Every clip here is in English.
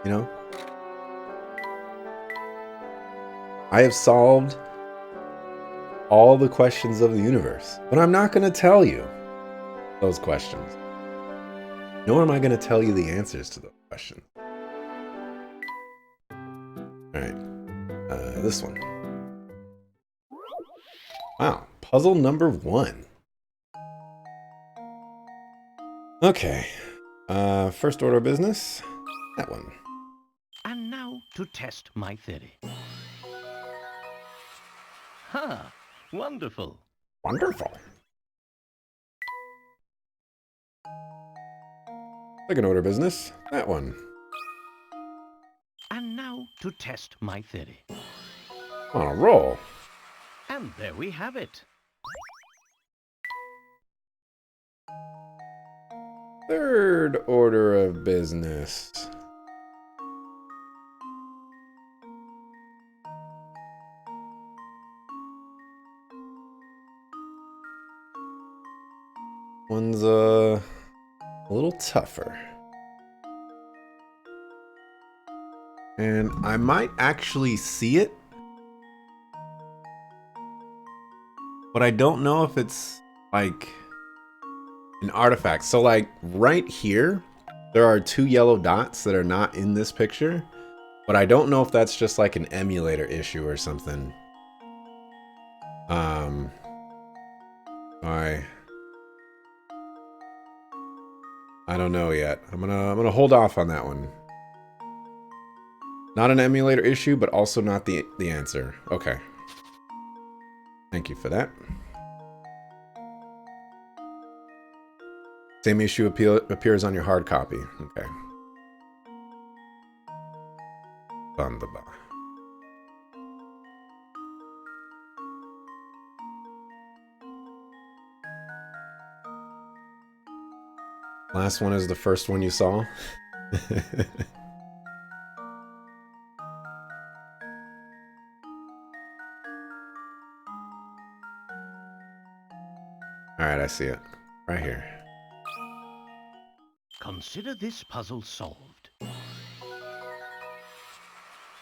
You know? I have solved all the questions of the universe, but I'm not going to tell you those questions. Nor am I going to tell you the answers to those questions. All right. This one. Wow. Puzzle number 1. Okay. First order of business. That one. And now to test my theory. Ha! Wonderful. Wonderful. Second order of business. That one. And now to test my theory. On a roll. And there we have it. Third order of business. One's a little tougher. And I might actually see it, but I don't know if it's like an artifact. So like right here, there are 2 yellow dots that are not in this picture, but I don't know if that's just like an emulator issue or something. I don't know yet. I'm gonna hold off on that one. Not an emulator issue, but also not the answer. Okay. Thank you for that. Same issue appears on your hard copy. Okay. Wunderbar. Last one is the first one you saw. Alright, I see it. Right here. Consider this puzzle solved.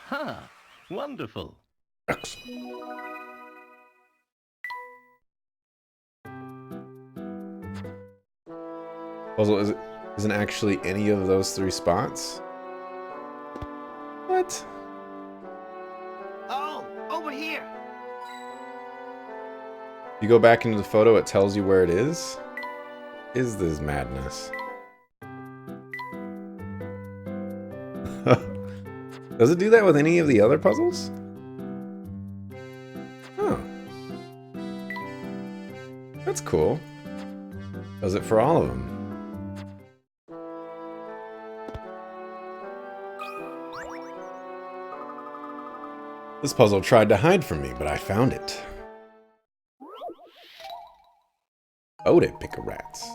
Ha! Wonderful. Puzzle isn't actually any of those 3 spots? What? Oh, over here. You go back into the photo, it tells you where it is? Is this madness? Does it do that with any of the other puzzles? Oh. That's cool. Does it for all of them? This puzzle tried to hide from me, but I found it. Ode pick-a-rats.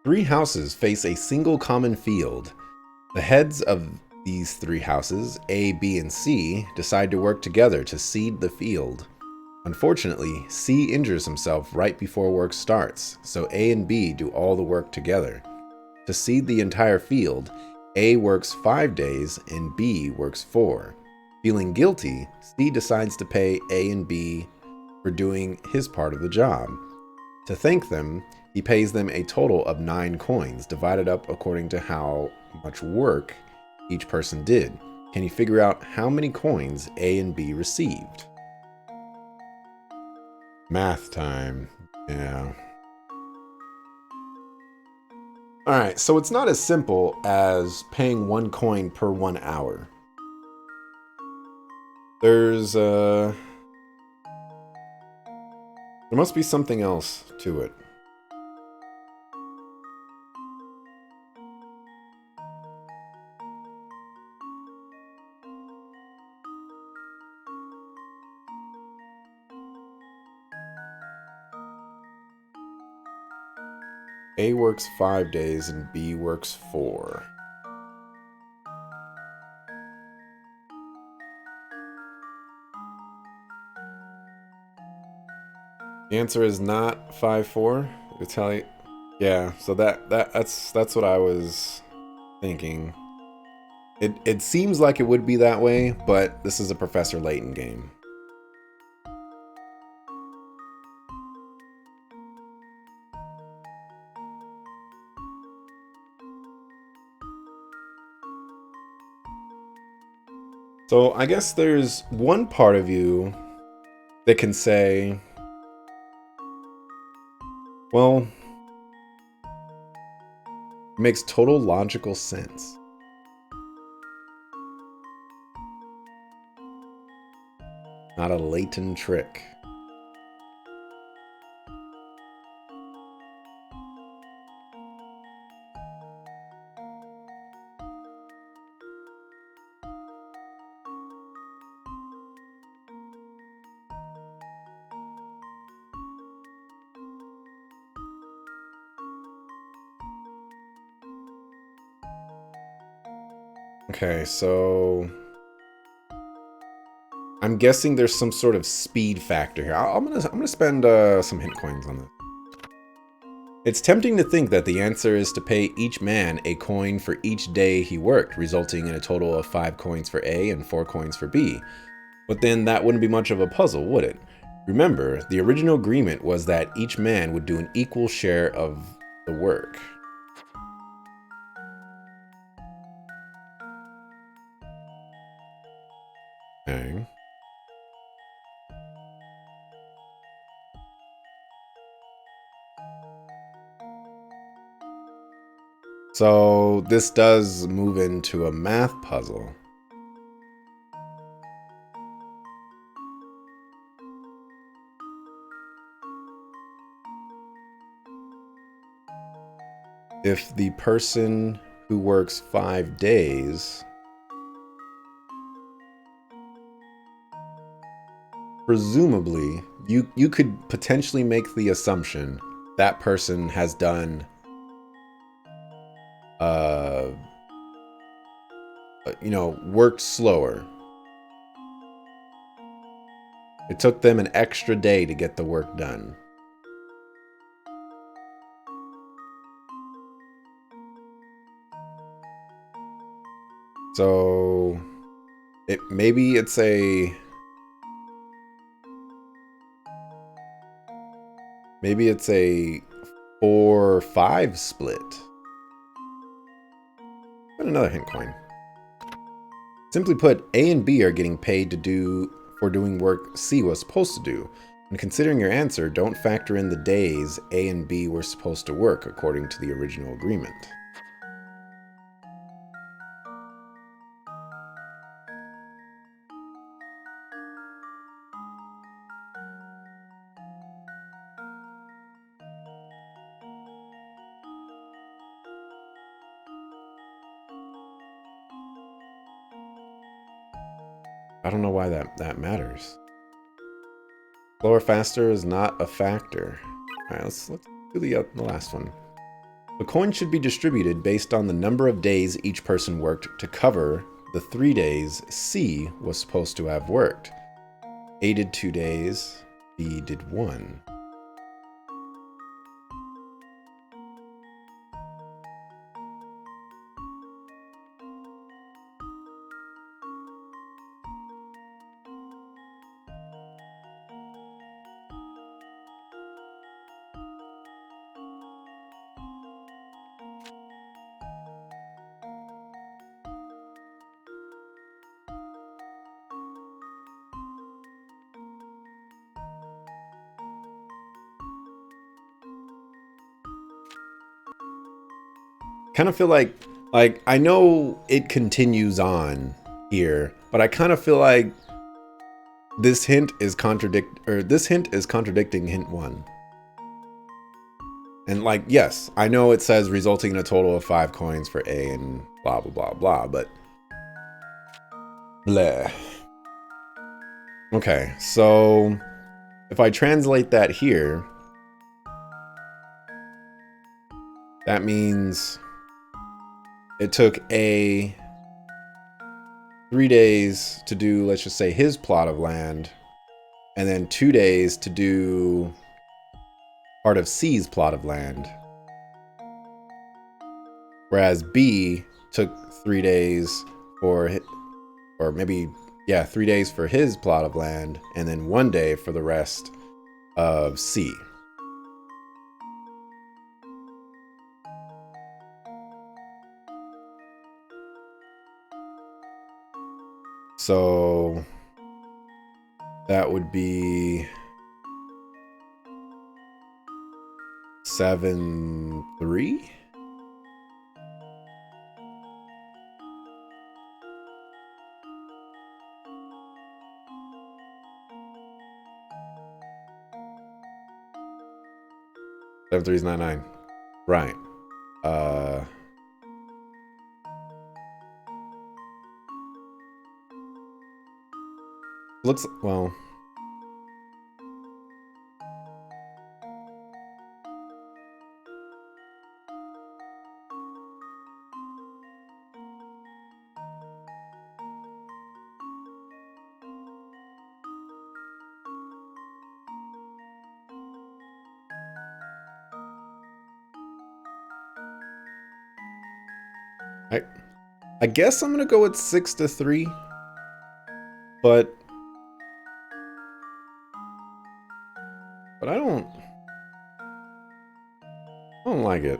3 houses face a single common field. The heads of these 3 houses, A, B, and C, decide to work together to seed the field. Unfortunately, C injures himself right before work starts, so A and B do all the work together. To seed the entire field, A works 5 days and B works 4. Feeling guilty, C decides to pay A and B for doing his part of the job. To thank them, he pays them a total of 9 coins, divided up according to how much work each person did. Can you figure out how many coins A and B received? Math time. Yeah. Alright, so it's not as simple as paying 1 coin per 1 hour. There must be something else to it. A works 5 days and B works 4. The answer is not 5-4. Italian. Yeah, so that's what I was thinking. It seems like it would be that way, but this is a Professor Layton game. So I guess there's one part of you that can say, well, it makes total logical sense. Not a Layton trick. Okay, so I'm guessing there's some sort of speed factor here. I'm gonna spend some hint coins on this. It's tempting to think that the answer is to pay each man a coin for each day he worked, resulting in a total of 5 coins for A and 4 coins for B. But then that wouldn't be much of a puzzle, would it? Remember, the original agreement was that each man would do an equal share of the work. Okay. So this does move into a math puzzle. If the person who works 5 days, presumably, you could potentially make the assumption that person has done, worked slower. It took them an extra day to get the work done. So maybe it's a 4-5 split. But another hint coin. Simply put, A and B are getting paid for doing work C was supposed to do. When considering your answer, don't factor in the days A and B were supposed to work according to the original agreement. I don't know why that matters. Slower, faster is not a factor. All right, let's do the last one. The coin should be distributed based on the number of days each person worked to cover the 3 days C was supposed to have worked. A did 2 days, B did 1. Kind of feel like I know it continues on here, but I kind of feel like this hint is contradicting hint 1. And yes, I know it says resulting in a total of 5 coins for A and blah blah blah blah, but bleh. Okay, so if I translate that here, that means it took A 3 days to do, let's just say, his plot of land, and then 2 days to do part of C's plot of land. Whereas B took 3 days for, or maybe, yeah, 3 days for his plot of land, and then 1 day for the rest of C. So that would be 7-3. Seven three is 9-9. Right. Looks well. I guess I'm gonna go with 6-3, but I don't like it.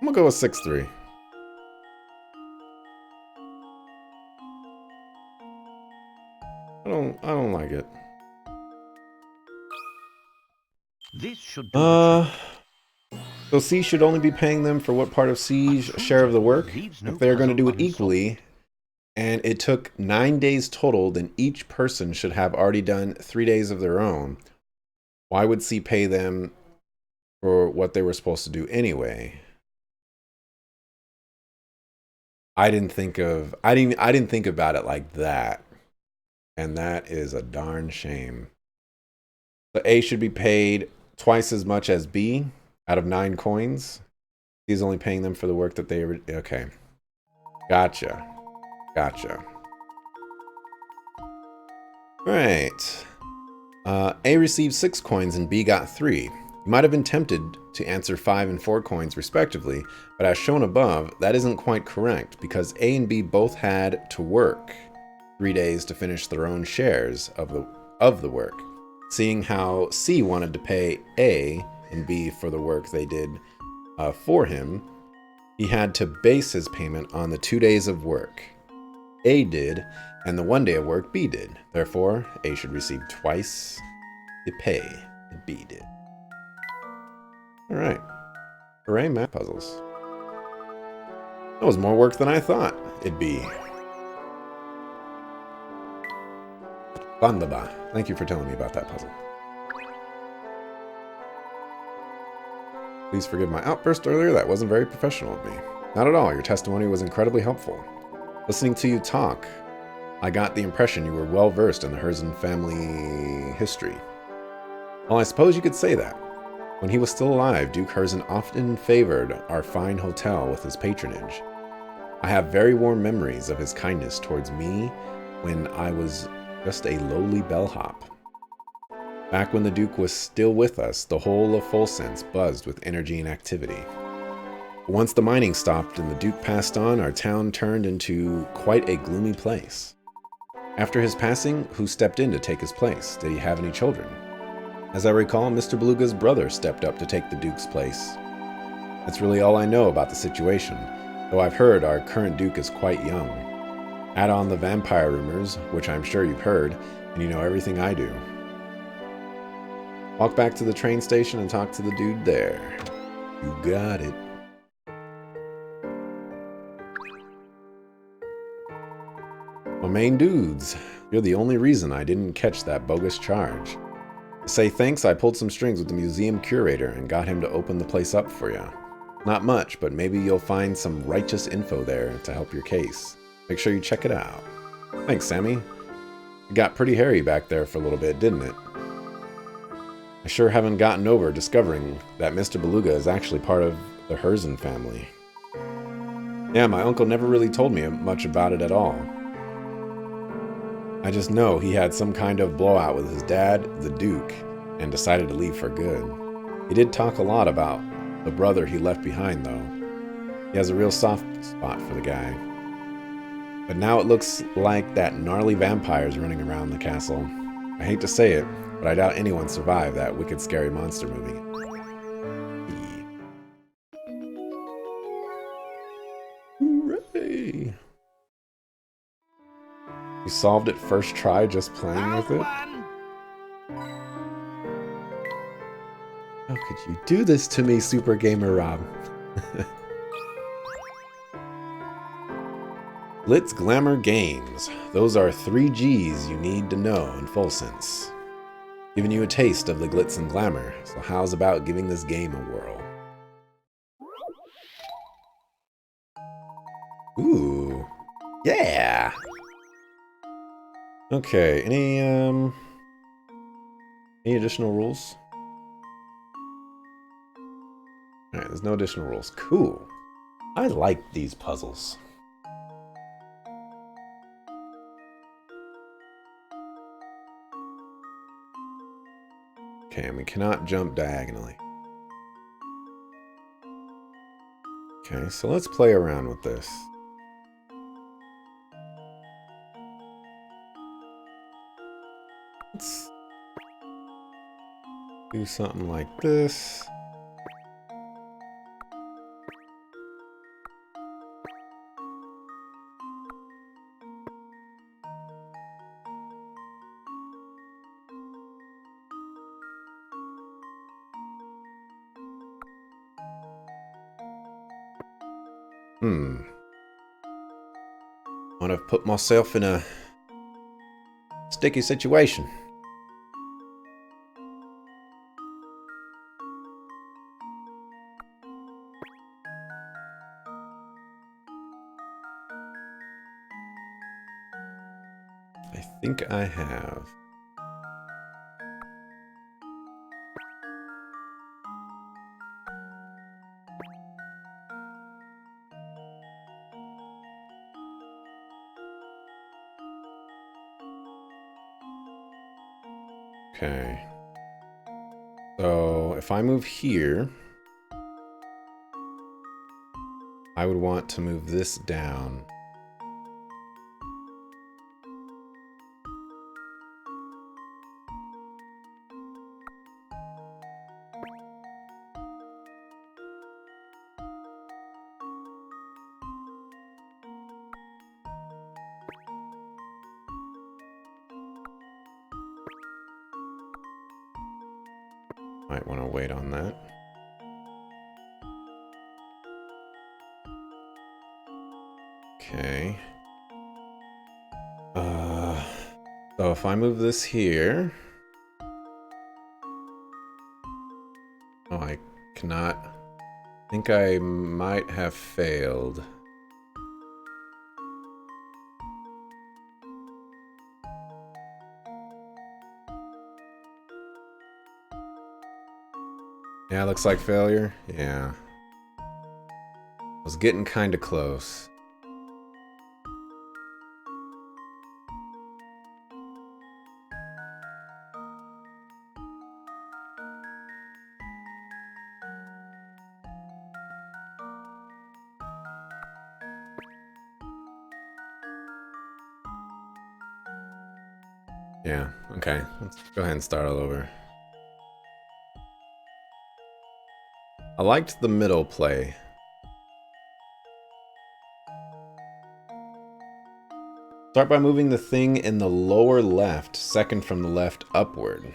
I'm gonna go with 6-3. I don't like it. This should do the trick. So C should only be paying them for what part of C's share of the work? If they're going to do it equally, and it took 9 days total, then each person should have already done 3 days of their own. Why would C pay them for what they were supposed to do anyway? I didn't think about it like that. And that is a darn shame. So A should be paid twice as much as B out of 9 coins. He's only paying them for the work that they... Okay. Gotcha. Alright. A received 6 coins and B got 3. You might have been tempted to answer 5 and 4 coins respectively, but as shown above, that isn't quite correct because A and B both had to work 3 days to finish their own shares of the work. Seeing how C wanted to pay A and B for the work they did for him, he had to base his payment on the 2 days of work A did and the 1 day of work B did. Therefore, A should receive twice the pay that B did. Alright. Hooray, map puzzles. That was more work than I thought it'd be. Bandaba. Thank you for telling me about that puzzle. Please forgive my outburst earlier. That wasn't very professional of me. Not at all. Your testimony was incredibly helpful. Listening to you talk, I got the impression you were well versed in the Herzen family history. Well, I suppose you could say that. When he was still alive, Duke Herzen often favored our fine hotel with his patronage. I have very warm memories of his kindness towards me when I was just a lowly bellhop. Back when the Duke was still with us, the whole of Fulsense buzzed with energy and activity. But once the mining stopped and the Duke passed on, our town turned into quite a gloomy place. After his passing, who stepped in to take his place? Did he have any children? As I recall, Mr. Beluga's brother stepped up to take the Duke's place. That's really all I know about the situation, though I've heard our current Duke is quite young. Add on the vampire rumors, which I'm sure you've heard, and you know everything I do. Walk back to the train station and talk to the dude there. You got it. My main dudes, you're the only reason I didn't catch that bogus charge. To say thanks, I pulled some strings with the museum curator and got him to open the place up for you. Not much, but maybe you'll find some righteous info there to help your case. Make sure you check it out. Thanks, Sammy. It got pretty hairy back there for a little bit, didn't it? I sure haven't gotten over discovering that Mr. Beluga is actually part of the Herzen family. Yeah, my uncle never really told me much about it at all. I just know he had some kind of blowout with his dad, the Duke, and decided to leave for good. He did talk a lot about the brother he left behind, though. He has a real soft spot for the guy. But now it looks like that gnarly vampire's running around the castle. I hate to say it, but I doubt anyone survived that wicked scary monster movie. Hooray! You solved it first try just playing with it? How could you do this to me, Super Gamer Rob? Glitz Glamour Games. Those are 3 G's you need to know in full sense. Giving you a taste of the glitz and glamour, so how's about giving this game a whirl? Ooh. Yeah! Okay, any additional rules? Alright, there's no additional rules. Cool. I like these puzzles. Okay, and we cannot jump diagonally. Okay, so let's play around with this. Let's do something like this. Want to put myself in a sticky situation. I think I have. Okay. So if I move here, I would want to move this down. Might want to wait on that. Okay. So if I move this here... Oh, I cannot... I think I might have failed. Yeah, looks like failure. Yeah. I was getting kind of close. Yeah, okay. Let's go ahead and start all over. I liked the middle play. Start by moving the thing in the lower left, second from the left upward.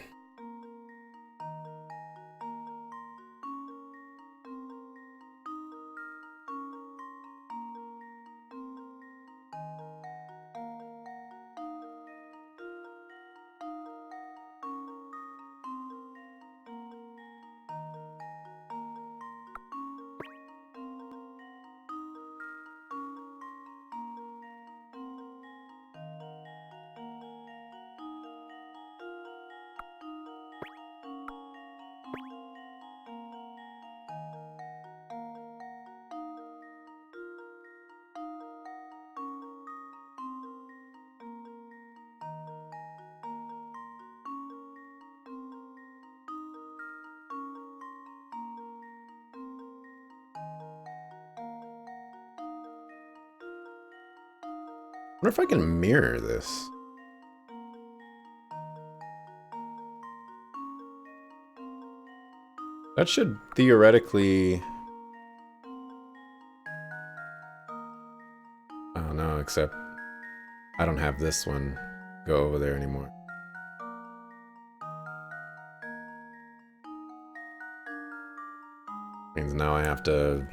wonder if I can mirror this. That should theoretically... Oh no, except I don't have this one go over there anymore. Means now I have to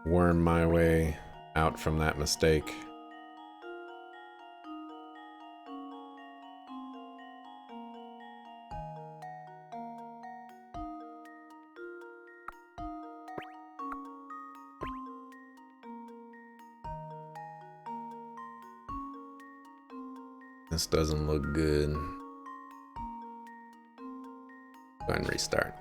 worm my way out from that mistake. This doesn't look good. Go ahead and restart.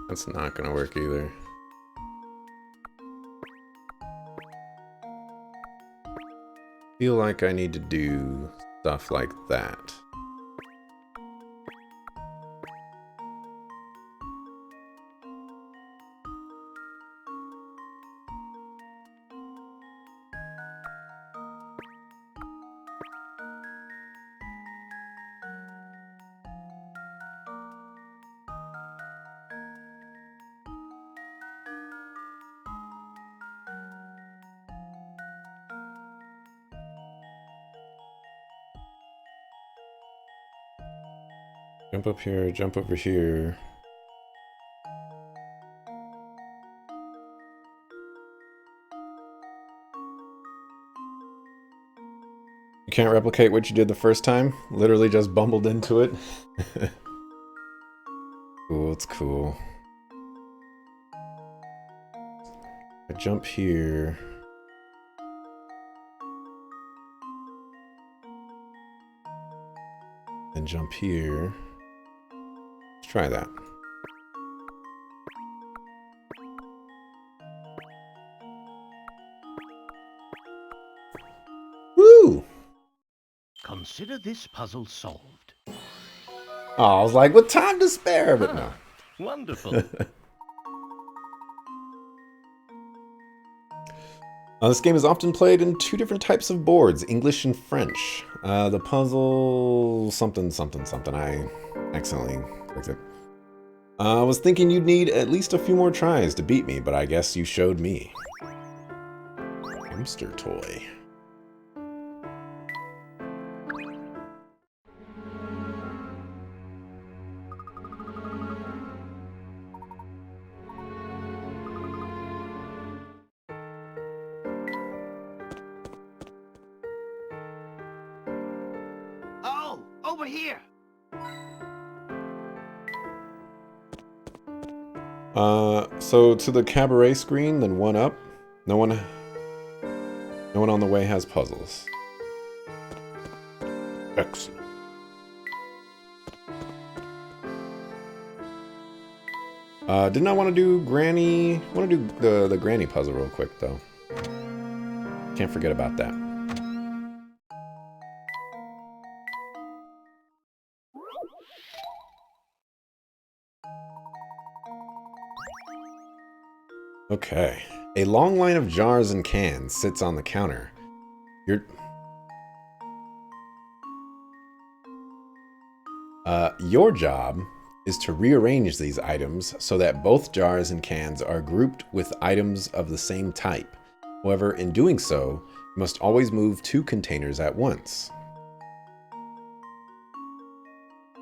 That's not gonna work either. Feel like I need to do stuff like that. Jump up here, jump over here. You can't replicate what you did the first time? Literally just bumbled into it? Cool, it's cool. I jump here. And jump here. Let's try that. Woo! Consider this puzzle solved. Oh, I was like, with time to spare, but no. Wonderful. This game is often played in two different types of boards, English and French. The puzzle... something, something, something. I accidentally clicked it. I was thinking you'd need at least a few more tries to beat me, but I guess you showed me. Hamster toy. Oh, over here. So to the cabaret screen, then one up. No one on the way has puzzles. Excellent. Didn't I want to do Granny? I want to do the Granny puzzle real quick though. Can't forget about that. Okay. A long line of jars and cans sits on the counter. Your job is to rearrange these items so that both jars and cans are grouped with items of the same type. However, in doing so, you must always move two containers at once.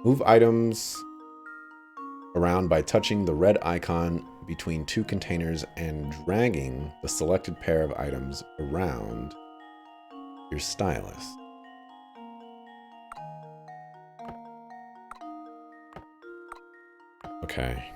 Move items around by touching the red icon between two containers and dragging the selected pair of items around your stylus. Okay.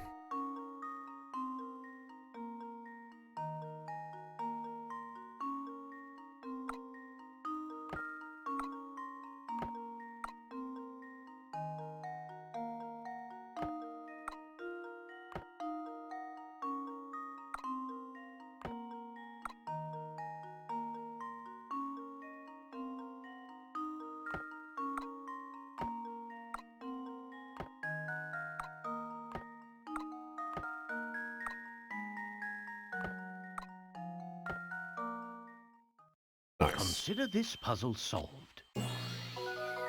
Nice. Consider this puzzle solved.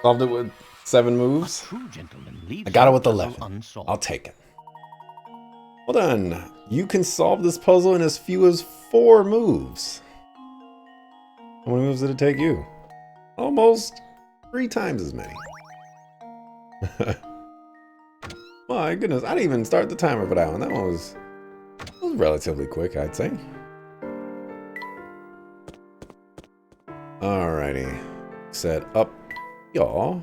Solved it with 7 A moves. true gentleman leaves I got it no with puzzle 11. unsolved. I'll take it. Well done. You can solve this puzzle in as few as 4 moves. How many moves did it take you? Almost 3 times as many. My goodness, I didn't even start the timer for that one. That one was relatively quick, I'd say. Alrighty. Set up, y'all.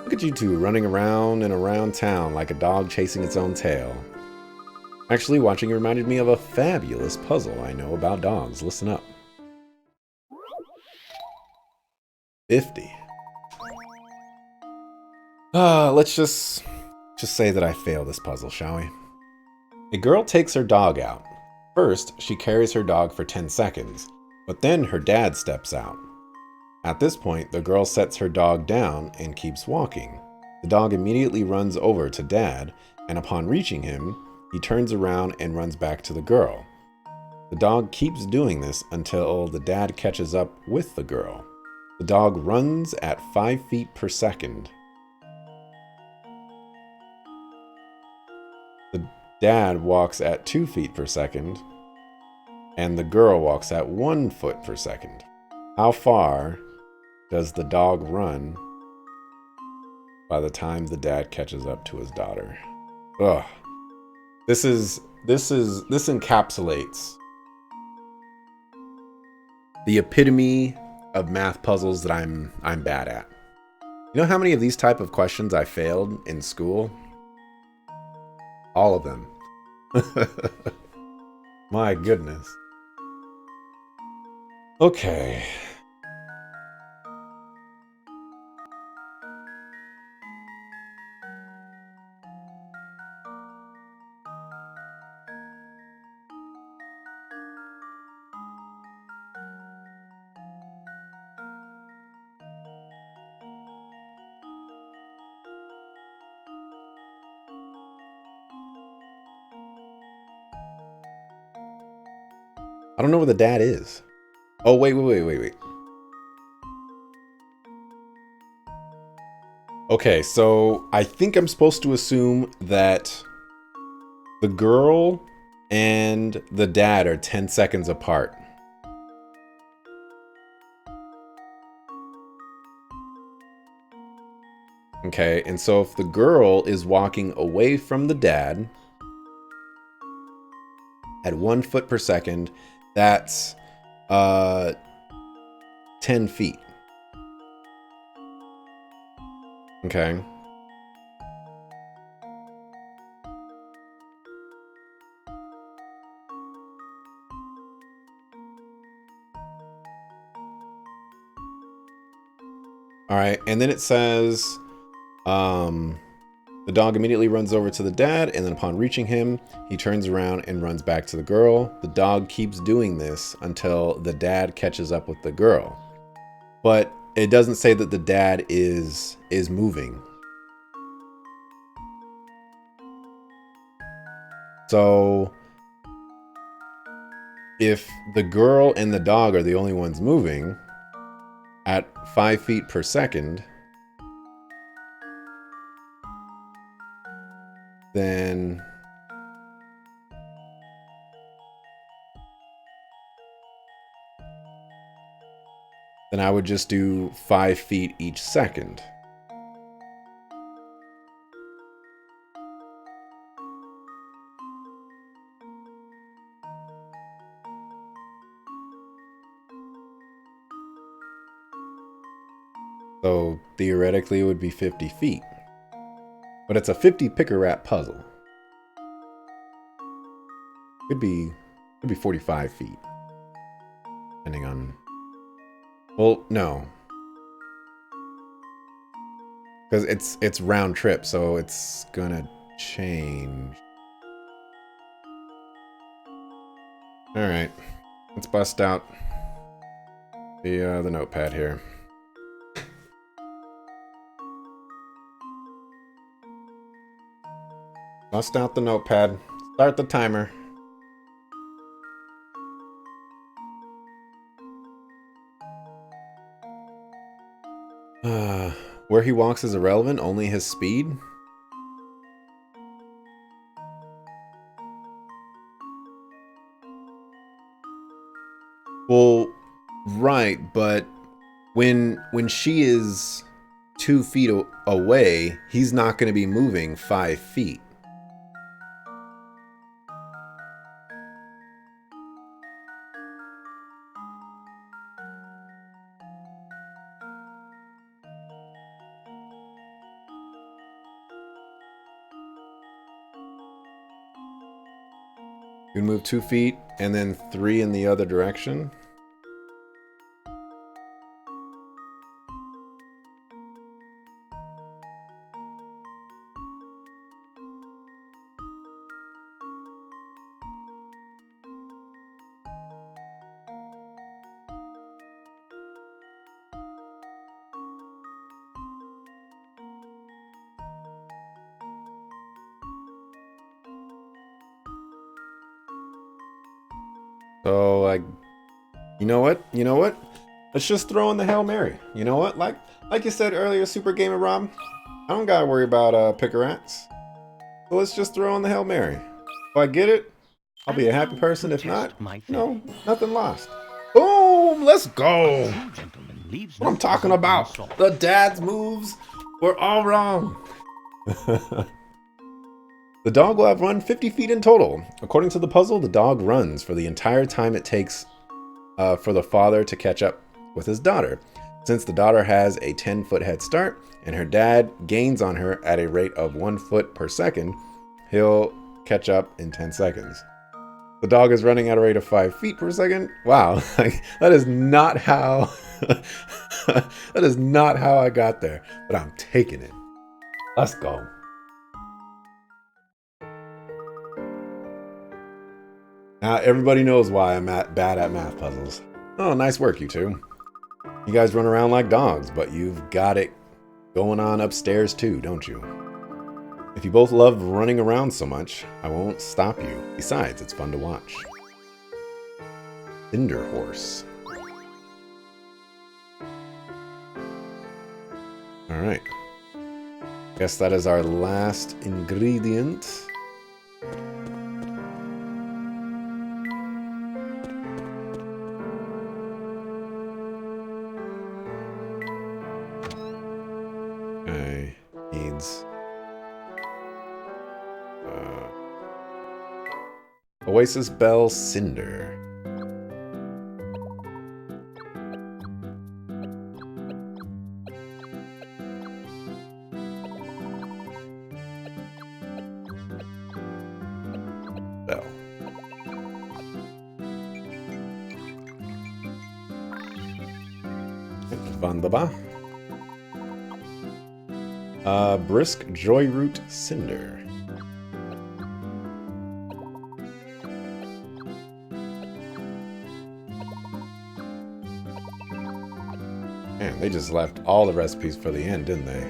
Look at you two running around and around town like a dog chasing its own tail. Actually, watching it reminded me of a fabulous puzzle I know about dogs. Listen up. 50. Let's just say that I failed this puzzle, shall we? A girl takes her dog out. First, she carries her dog for 10 seconds, but then her dad steps out. At this point, the girl sets her dog down and keeps walking. The dog immediately runs over to Dad, and upon reaching him, he turns around and runs back to the girl. The dog keeps doing this until the dad catches up with the girl. The dog runs at 5 feet per second. The dad walks at 2 feet per second, and the girl walks at 1 foot per second. How far does the dog run by the time the dad catches up to his daughter? Ugh. This encapsulates the epitome of math puzzles that I'm bad at. You know how many of these type of questions I failed in school? All of them. My goodness. Okay. I don't know where the dad is. Oh, wait. Okay, so I think I'm supposed to assume that the girl and the dad are 10 seconds apart. Okay, and so if the girl is walking away from the dad at 1 foot per second, that's 10 feet. Okay. All right, and then it says the dog immediately runs over to the dad, and then upon reaching him, he turns around and runs back to the girl. The dog keeps doing this until the dad catches up with the girl. But it doesn't say that the dad is moving. So if the girl and the dog are the only ones moving at 5 feet per second, then I would just do 5 feet each second. So theoretically it would be 50 feet. But it's a 50 picker rat puzzle. Could be 45 feet. Depending on... Well, no. Because it's round trip, so it's gonna change. Alright. Let's bust out the notepad here. Bust out the notepad. Start the timer. Where he walks is irrelevant, only his speed? Well, right, but when she is 2 feet away, he's not going to be moving 5 feet. You can move 2 feet and then 3 in the other direction. So, you know what? You know what? Let's just throw in the Hail Mary. You know what? Like you said earlier, Super Gamer Rob, I don't gotta worry about picker-rats. So let's just throw in the Hail Mary. If I get it, I'll be a happy person. If not, no, nothing lost. Boom! Let's go! What I'm talking about. The dad's moves were all wrong. The dog will have run 50 feet in total. According to the puzzle, the dog runs for the entire time it takes for the father to catch up with his daughter. Since the daughter has a 10-foot head start and her dad gains on her at a rate of 1 foot per second, he'll catch up in 10 seconds. The dog is running at a rate of 5 feet per second. Wow, that is not how that is not how I got there, but I'm taking it. Let's go. Now everybody knows why I'm bad at math puzzles. Oh, nice work, you two. You guys run around like dogs, but you've got it going on upstairs too, don't you? If you both love running around so much, I won't stop you. Besides, it's fun to watch. Cinder Horse. Alright. Guess that is our last ingredient. Okay. Needs... Oasis Bell Cinder. Bell. Wunderbar. Brisk Joyroot Cinder. Man, they just left all the recipes for the end, didn't they?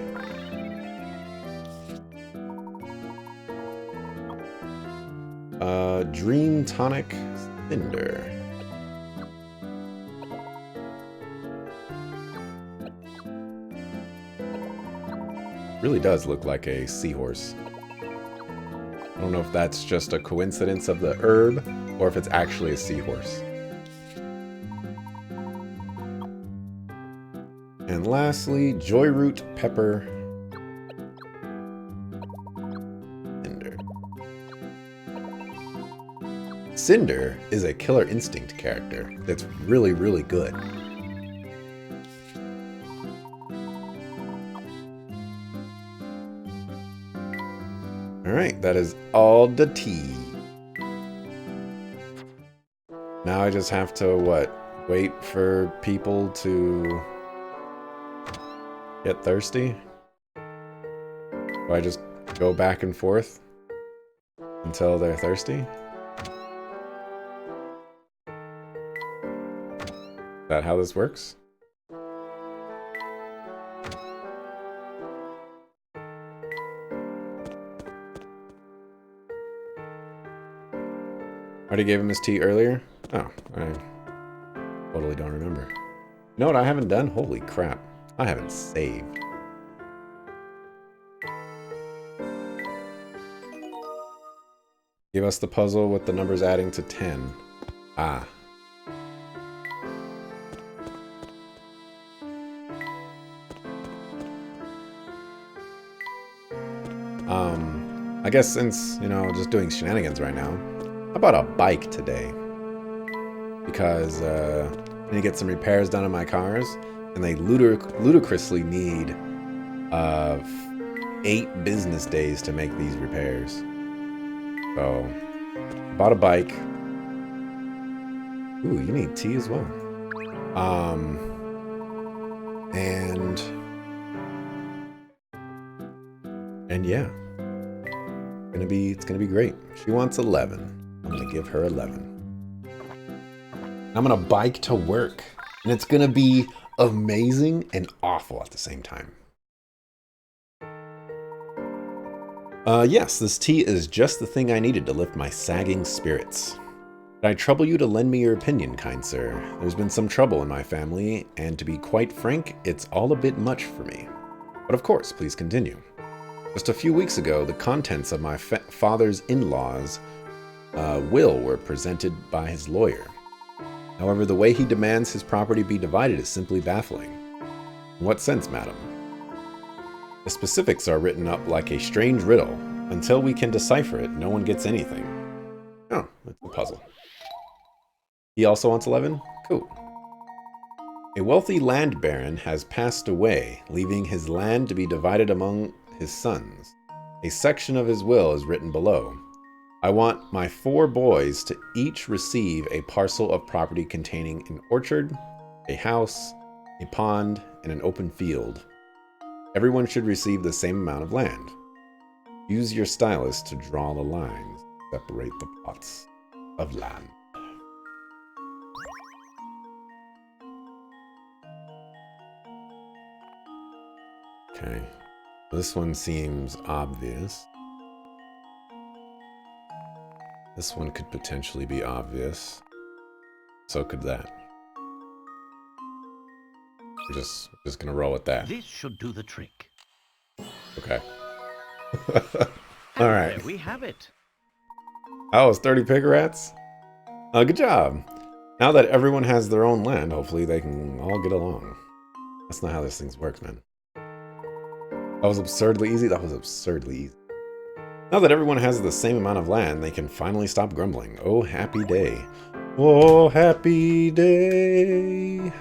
Dream Tonic Cinder. Really does look like a seahorse. I don't know if that's just a coincidence of the herb or if it's actually a seahorse. And lastly, Joyroot Pepper Cinder. Cinder is a Killer Instinct character that's really, really good. Alright, that is all the tea. Now I just have to, what, wait for people to get thirsty? Do I just go back and forth until they're thirsty? Is that how this works? Already gave him his tea earlier? Oh, I totally don't remember. You know what I haven't done? Holy crap. I haven't saved. Give us the puzzle with the numbers adding to 10. Ah. I guess since, you know, just doing shenanigans right now, I bought a bike today. Because I need to get some repairs done on my cars, and they ludicrously need 8 business days to make these repairs. So, bought a bike. Ooh, you need tea as well. And yeah, it's gonna be great. She wants 11. I'm gonna give her 11. I'm gonna bike to work, and it's gonna be amazing and awful at the same time. Yes, this tea is just the thing I needed to lift my sagging spirits. Did I trouble you to lend me your opinion, kind sir? There's been some trouble in my family, and to be quite frank, it's all a bit much for me. But of course, please continue. Just a few weeks ago, the contents of my father's in-laws' will were presented by his lawyer. However, the way he demands his property be divided is simply baffling. In what sense, madam? The specifics are written up like a strange riddle. Until we can decipher it, no one gets anything. Oh, that's a puzzle. He also wants 11? Cool. A wealthy land baron has passed away, leaving his land to be divided among his sons. A section of his will is written below. I want my 4 boys to each receive a parcel of property containing an orchard, a house, a pond, and an open field. Everyone should receive the same amount of land. Use your stylus to draw the lines. Separate the plots of land. Okay. This one seems obvious. This one could potentially be obvious. So could that. We're just gonna roll with that. This should do the trick. Okay. All right. There we have it. Oh, it's 30 pig rats? Good job. Now that everyone has their own land, hopefully they can all get along. That's not how this thing works, man. That was absurdly easy. That was absurdly easy. Now that everyone has the same amount of land, they can finally stop grumbling. Oh, happy day. Oh, happy day.